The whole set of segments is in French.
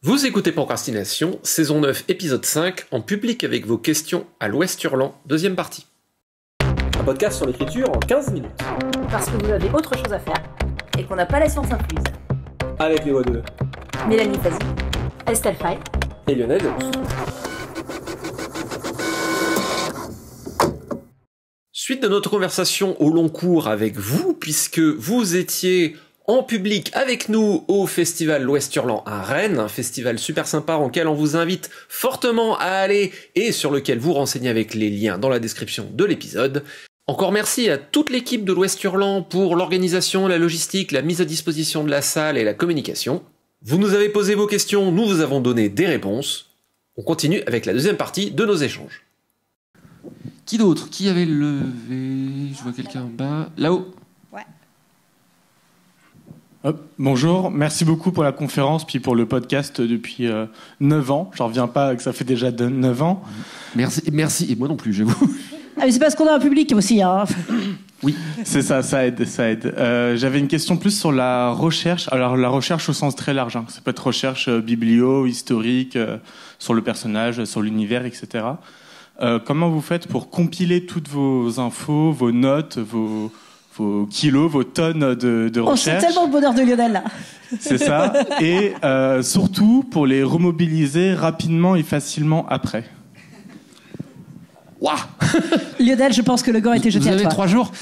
Vous écoutez Procrastination, saison 9, épisode 5, en public avec vos questions à l'Ouest Hurlant, deuxième partie. Un podcast sur l'écriture en 15 minutes. Parce que vous avez autre chose à faire et qu'on n'a pas la science incluse. Avec les voix de Mélanie Fazi, Estelle Fay et Lionel Delous. Suite de notre conversation au long cours avec vous, puisque vous étiez en public avec nous au festival l'Ouest Hurlant à Rennes, un festival super sympa auquel on vous invite fortement à aller et sur lequel vous renseignez avec les liens dans la description de l'épisode. Encore merci à toute l'équipe de l'Ouest Hurlant pour l'organisation, la logistique, la mise à disposition de la salle et la communication. Vous nous avez posé vos questions, nous vous avons donné des réponses. On continue avec la deuxième partie de nos échanges. Qui d'autre? Qui avait levé? Je vois quelqu'un en bas. Là-haut. Ouais. Bonjour, merci beaucoup pour la conférence puis pour le podcast depuis 9 ans. J'en reviens pas que ça fait déjà 9 ans. Merci. Et moi non plus, j'avoue. Ah, mais c'est parce qu'on a un public aussi. Hein. Oui. C'est ça aide. J'avais une question plus sur la recherche. Alors la recherche au sens très large. Hein. Ça peut être recherche biblio, historique, sur le personnage, sur l'univers, etc. Comment vous faites pour compiler toutes vos infos, vos notes, vos kilos, vos tonnes de recherche. On sent tellement le bonheur de Lionel là. C'est ça. Et surtout pour les remobiliser rapidement et facilement après. Waouh. Lionel, je pense que le gant a été jeté à toi. Vous avez 3 jours.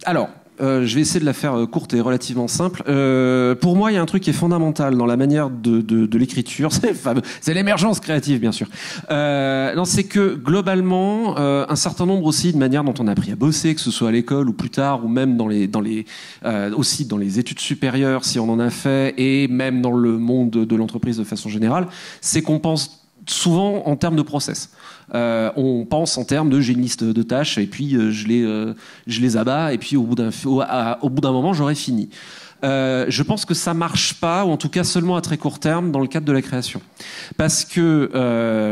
Alors, je vais essayer de la faire courte et relativement simple. Pour moi, il y a un truc qui est fondamental dans la manière de l'écriture. C'est l'émergence créative, bien sûr. Non, c'est que globalement, un certain nombre aussi de manières dont on a appris à bosser, que ce soit à l'école ou plus tard, ou même aussi dans les études supérieures, si on en a fait, et même dans le monde de l'entreprise de façon générale, c'est qu'on pense souvent en termes de process. On pense en termes de j'ai une liste de tâches et puis je les abats et puis au bout d'un moment j'aurai fini. Je pense que ça marche pas, ou en tout cas seulement à très court terme dans le cadre de la création, parce que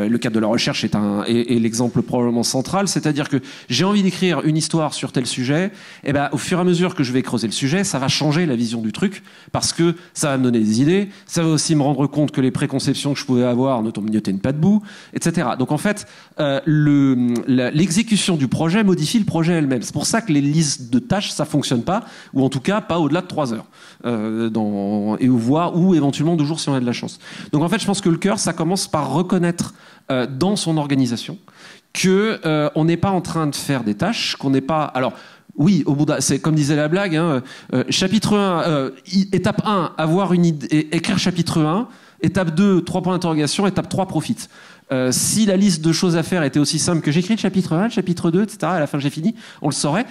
le cadre de la recherche est l'exemple probablement central. C'est-à-dire que j'ai envie d'écrire une histoire sur tel sujet, et ben au fur et à mesure que je vais creuser le sujet, ça va changer la vision du truc, parce que ça va me donner des idées, ça va aussi me rendre compte que les préconceptions que je pouvais avoir ne tiennent pas debout, etc. Donc en fait, l'exécution du projet modifie le projet elle-même. C'est pour ça que les listes de tâches ça fonctionne pas, ou en tout cas pas au-delà de 3 heures. Ou éventuellement 2 jours si on a de la chance. Donc en fait, je pense que le cœur, ça commence par reconnaître dans son organisation que on n'est pas en train de faire des tâches, qu'on n'est pas. Alors oui, c'est comme disait la blague. Chapitre 1, étape 1, avoir une idée, écrire chapitre 1. Étape 2, 3 points d'interrogation. Étape 3, profite. Si la liste de choses à faire était aussi simple que j'écris le chapitre 1, le chapitre 2, etc., à la fin j'ai fini, on le saurait.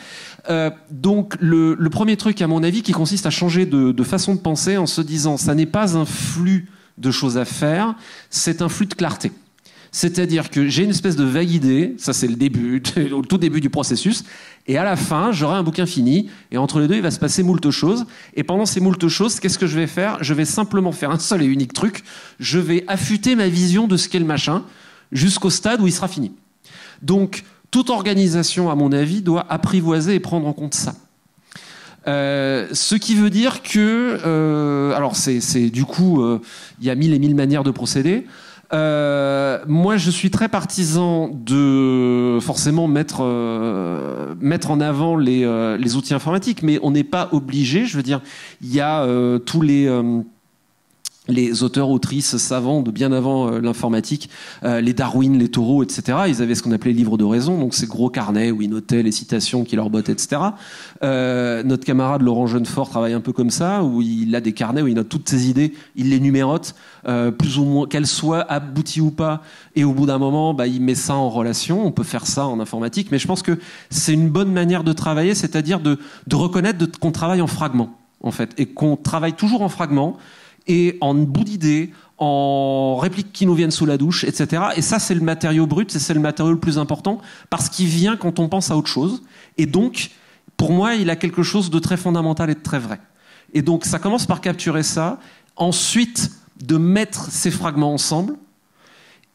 Donc le premier truc, à mon avis, qui consiste à changer de façon de penser en se disant ça n'est pas un flux de choses à faire, c'est un flux de clarté. C'est-à-dire que j'ai une espèce de vague idée, ça c'est le tout début du processus, et à la fin, j'aurai un bouquin fini, et entre les deux, il va se passer moult choses, et pendant ces moult choses, qu'est-ce que je vais faire? Je vais simplement faire un seul et unique truc, je vais affûter ma vision de ce qu'est le machin, jusqu'au stade où il sera fini. Donc, toute organisation, à mon avis, doit apprivoiser et prendre en compte ça. Ce qui veut dire que... alors, c'est du coup, il y a 1000 et 1000 manières de procéder. Moi, je suis très partisan de forcément mettre en avant les outils informatiques, mais on n'est pas obligé. Je veux dire, il y a tous les auteurs, autrices, savants de bien avant l'informatique, les Darwin, les Thoreau, etc. Ils avaient ce qu'on appelait livre de raison, donc ces gros carnets où ils notaient les citations qui leur bottaient, etc. Notre camarade Laurent Jeunefort travaille un peu comme ça, où il a des carnets où il note toutes ses idées, il les numérote, plus ou moins, qu'elles soient abouties ou pas, et au bout d'un moment, il met ça en relation. On peut faire ça en informatique, mais je pense que c'est une bonne manière de travailler, c'est-à-dire de reconnaître qu'on travaille en fragments, en fait, et qu'on travaille toujours en fragments, et en bout d'idées, en répliques qui nous viennent sous la douche, etc. Et ça, c'est le matériau brut, c'est le matériau le plus important, parce qu'il vient quand on pense à autre chose. Et donc, pour moi, il a quelque chose de très fondamental et de très vrai. Et donc, ça commence par capturer ça, ensuite de mettre ces fragments ensemble,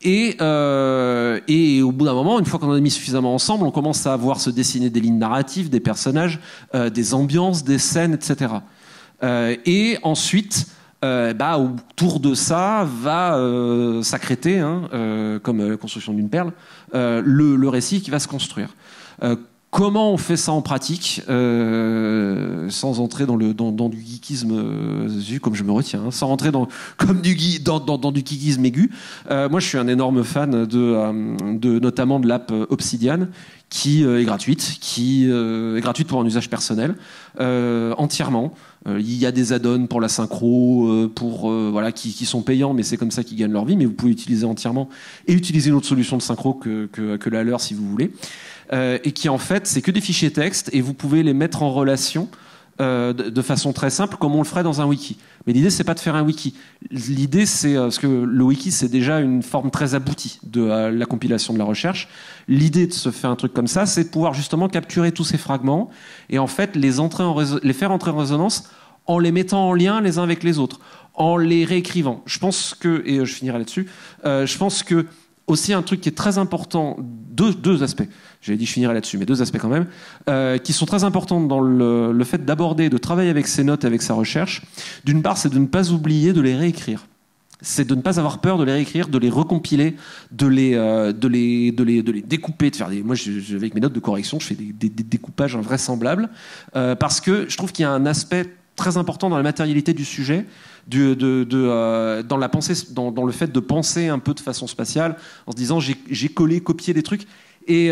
et au bout d'un moment, une fois qu'on en a mis suffisamment ensemble, on commence à voir se dessiner des lignes narratives, des personnages, des ambiances, des scènes, etc. Et ensuite, autour de ça va s'accréter, comme la construction d'une perle, le récit qui va se construire. Comment on fait ça en pratique, sans entrer dans du geekisme, comme je me retiens, sans rentrer dans du geekisme aigu. Moi, je suis un énorme fan notamment de l'app Obsidian, qui est gratuite, pour un usage personnel, entièrement. Il y a des add-ons pour la synchro, qui sont payants, mais c'est comme ça qu'ils gagnent leur vie. Mais vous pouvez utiliser entièrement et utiliser une autre solution de synchro que la leur si vous voulez. Et qui en fait, c'est que des fichiers texte et vous pouvez les mettre en relation de façon très simple, comme on le ferait dans un wiki. Mais l'idée, c'est pas de faire un wiki. L'idée, c'est parce que le wiki, c'est déjà une forme très aboutie de la compilation de la recherche. L'idée de se faire un truc comme ça, c'est de pouvoir justement capturer tous ces fragments et en fait les faire entrer en résonance en les mettant en lien les uns avec les autres, en les réécrivant. Je pense que, et je finirai là-dessus, je pense que aussi un truc qui est très important, deux aspects, j'avais dit je finirai là-dessus, mais deux aspects quand même, qui sont très importants dans le fait d'aborder, de travailler avec ses notes, avec sa recherche. D'une part, c'est de ne pas oublier de les réécrire. C'est de ne pas avoir peur de les réécrire, de les recompiler, de les découper, de faire moi, avec mes notes de correction, je fais des découpages invraisemblables, parce que je trouve qu'il y a un aspect très important dans la matérialité du sujet, dans la pensée, dans le fait de penser un peu de façon spatiale, en se disant j'ai copié des trucs, et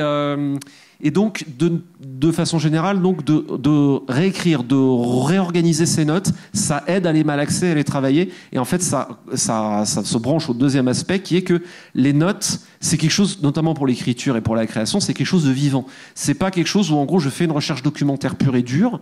donc de façon générale, donc de réécrire, de réorganiser ses notes, ça aide à les malaxer, à les travailler, et en fait ça se branche au deuxième aspect, qui est que les notes, c'est quelque chose, notamment pour l'écriture et pour la création, c'est quelque chose de vivant. C'est pas quelque chose où en gros je fais une recherche documentaire pure et dure.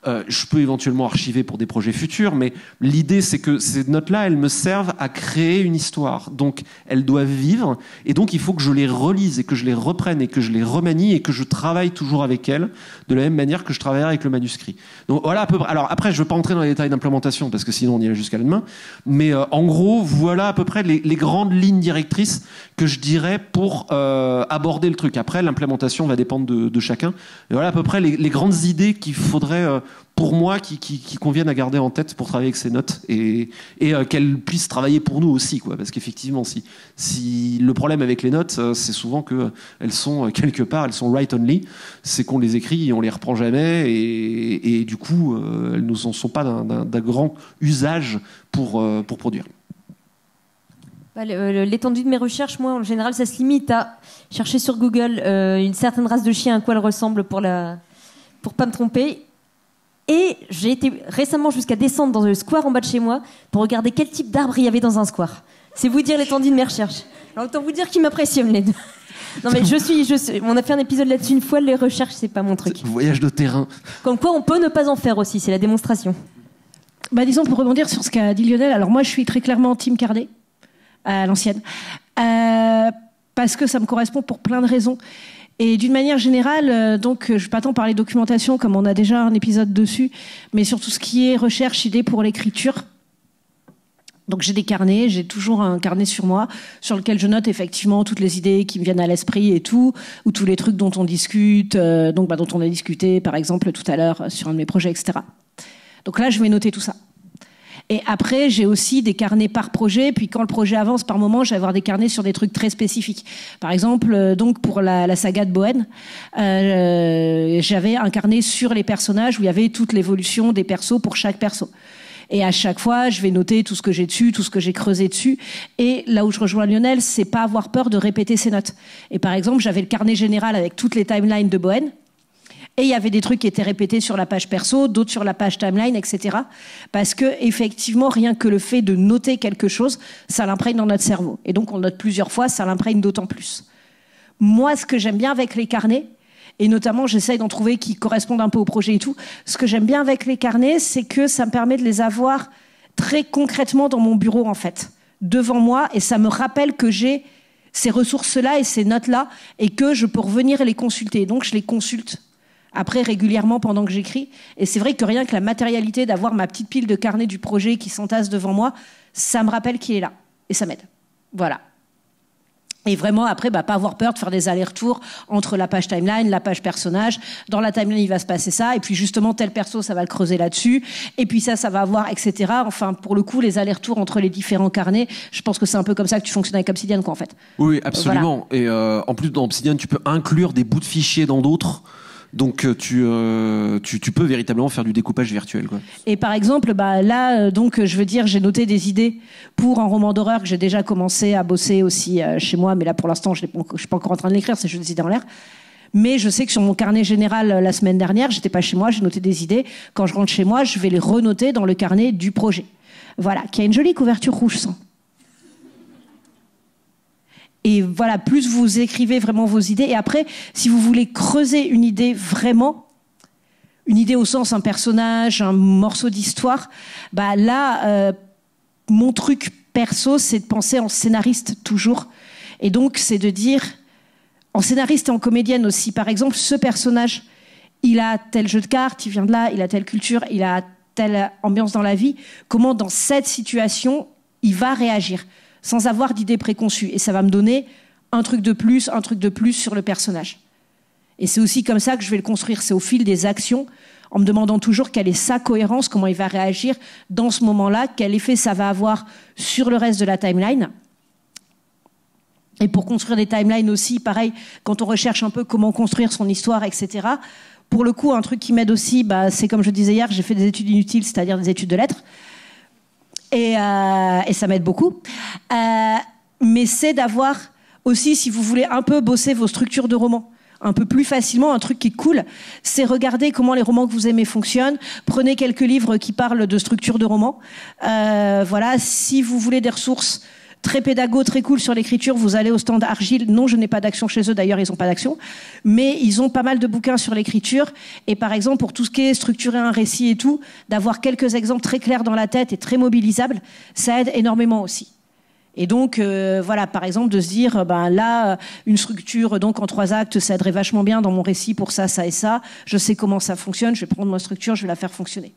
Je peux éventuellement archiver pour des projets futurs, mais l'idée, c'est que ces notes-là, elles me servent à créer une histoire. Donc, elles doivent vivre, et donc il faut que je les relise, et que je les reprenne, et que je les remanie, et que je travaille toujours avec elles, de la même manière que je travaillerai avec le manuscrit. Donc voilà à peu près. Alors après, je ne veux pas entrer dans les détails d'implémentation, parce que sinon on y va jusqu'à demain, mais en gros, voilà à peu près les grandes lignes directrices que je dirais pour aborder le truc. Après, l'implémentation va dépendre de chacun. Et voilà à peu près les grandes idées qu'il faudrait... pour moi, qui conviennent à garder en tête pour travailler avec ces notes, et qu'elles puissent travailler pour nous aussi, quoi. Parce qu'effectivement, si le problème avec les notes, c'est souvent qu'elles sont quelque part, elles sont write only, c'est qu'on les écrit et on les reprend jamais, et du coup, elles ne sont pas d'un grand usage pour produire. L'étendue de mes recherches, moi, en général, ça se limite à chercher sur Google une certaine race de chien, à quoi elle ressemble pour pas me tromper. Et j'ai été récemment jusqu'à descendre dans le square en bas de chez moi pour regarder quel type d'arbre il y avait dans un square. C'est vous dire l'étendue de mes recherches. Alors autant vous dire qu'ils m'apprécient, les deux. Non mais on a fait un épisode là-dessus une fois, les recherches c'est pas mon truc. Voyage de terrain. Comme quoi on peut ne pas en faire aussi, c'est la démonstration. Disons, pour rebondir sur ce qu'a dit Lionel, alors moi je suis très clairement team Carnet, à l'ancienne, parce que ça me correspond pour plein de raisons. Et d'une manière générale, donc je ne vais pas tant parler documentation comme on a déjà un épisode dessus, mais sur tout ce qui est recherche, idées pour l'écriture. Donc j'ai des carnets, j'ai toujours un carnet sur moi, sur lequel je note effectivement toutes les idées qui me viennent à l'esprit et tout, ou tous les trucs dont on discute, dont on a discuté par exemple tout à l'heure sur un de mes projets, etc. Donc là, je vais noter tout ça. Et après, j'ai aussi des carnets par projet. Puis quand le projet avance, par moment, je vais avoir des carnets sur des trucs très spécifiques. Par exemple, donc pour la saga de Bohen, j'avais un carnet sur les personnages où il y avait toute l'évolution des persos pour chaque perso. Et à chaque fois, je vais noter tout ce que j'ai dessus, tout ce que j'ai creusé dessus. Et là où je rejoins Lionel, c'est pas avoir peur de répéter ses notes. Et par exemple, j'avais le carnet général avec toutes les timelines de Bohen. Et il y avait des trucs qui étaient répétés sur la page perso, d'autres sur la page timeline, etc. Parce que, effectivement, rien que le fait de noter quelque chose, ça l'imprègne dans notre cerveau. Et donc, on note plusieurs fois, ça l'imprègne d'autant plus. Moi, ce que j'aime bien avec les carnets, et notamment, j'essaye d'en trouver qui correspondent un peu au projet et tout, ce que j'aime bien avec les carnets, c'est que ça me permet de les avoir très concrètement dans mon bureau, en fait, devant moi, et ça me rappelle que j'ai ces ressources-là et ces notes-là, et que je peux revenir et les consulter. Donc, je les consulte après régulièrement pendant que j'écris. Et c'est vrai que rien que la matérialité d'avoir ma petite pile de carnets du projet qui s'entasse devant moi, ça me rappelle qu'il est là. Et ça m'aide. Voilà. Et vraiment, après, pas avoir peur de faire des allers-retours entre la page timeline, la page personnage. Dans la timeline, il va se passer ça. Et puis, justement, tel perso, ça va le creuser là-dessus. Et puis ça va avoir, etc. Enfin, pour le coup, les allers-retours entre les différents carnets, je pense que c'est un peu comme ça que tu fonctionnes avec Obsidian, quoi, en fait. Oui, absolument. Voilà. Et en plus, dans Obsidian, tu peux inclure des bouts de fichiers dans d'autres. Donc tu peux véritablement faire du découpage virtuel, quoi. Et par exemple, là, donc je veux dire, j'ai noté des idées pour un roman d'horreur que j'ai déjà commencé à bosser aussi chez moi, mais là pour l'instant je suis pas encore en train de l'écrire, c'est juste des idées en l'air. Mais je sais que sur mon carnet général la semaine dernière, j'étais pas chez moi, j'ai noté des idées. Quand je rentre chez moi, je vais les renoter dans le carnet du projet. Voilà, qui a une jolie couverture rouge sang. Et voilà, plus vous écrivez vraiment vos idées. Et après, si vous voulez creuser une idée vraiment, une idée au sens un personnage, un morceau d'histoire, là, mon truc perso, c'est de penser en scénariste toujours. Et donc, c'est de dire, en scénariste et en comédienne aussi, par exemple, ce personnage, il a tel jeu de cartes, il vient de là, il a telle culture, il a telle ambiance dans la vie. Comment, dans cette situation, il va réagir sans avoir d'idée préconçue. Et ça va me donner un truc de plus sur le personnage. Et c'est aussi comme ça que je vais le construire. C'est au fil des actions, en me demandant toujours quelle est sa cohérence, comment il va réagir dans ce moment-là, quel effet ça va avoir sur le reste de la timeline. Et pour construire des timelines aussi, pareil, quand on recherche un peu comment construire son histoire, etc. Pour le coup, un truc qui m'aide aussi, c'est comme je disais hier, j'ai fait des études inutiles, c'est-à-dire des études de lettres. Et ça m'aide beaucoup. Mais c'est d'avoir aussi, si vous voulez un peu bosser vos structures de romans, un peu plus facilement, un truc qui est cool, c'est regarder comment les romans que vous aimez fonctionnent. Prenez quelques livres qui parlent de structure de romans. Voilà, si vous voulez des ressources très pédago, très cool sur l'écriture, vous allez au stand Argile. Non, je n'ai pas d'action chez eux, d'ailleurs, ils n'ont pas d'action. Mais ils ont pas mal de bouquins sur l'écriture. Et par exemple, pour tout ce qui est structurer un récit et tout, d'avoir quelques exemples très clairs dans la tête et très mobilisables, ça aide énormément aussi. Et donc, voilà, par exemple, de se dire, là, une structure donc en 3 actes, ça aiderait vachement bien dans mon récit pour ça, ça et ça. Je sais comment ça fonctionne, je vais prendre ma structure, je vais la faire fonctionner.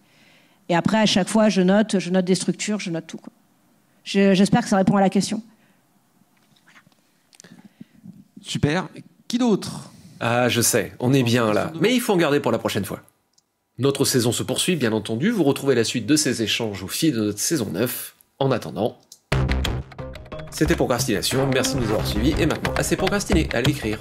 Et après, à chaque fois, je note des structures, je note tout, quoi. J'espère que ça répond à la question. Voilà. Super. Qui d'autre ? Ah, je sais, on est bien là. Mais il faut en garder pour la prochaine fois. Notre saison se poursuit, bien entendu. Vous retrouvez la suite de ces échanges au fil de notre saison 9. En attendant, c'était Procrastination. Merci de nous avoir suivis. Et maintenant, assez procrastiné à l'écrire.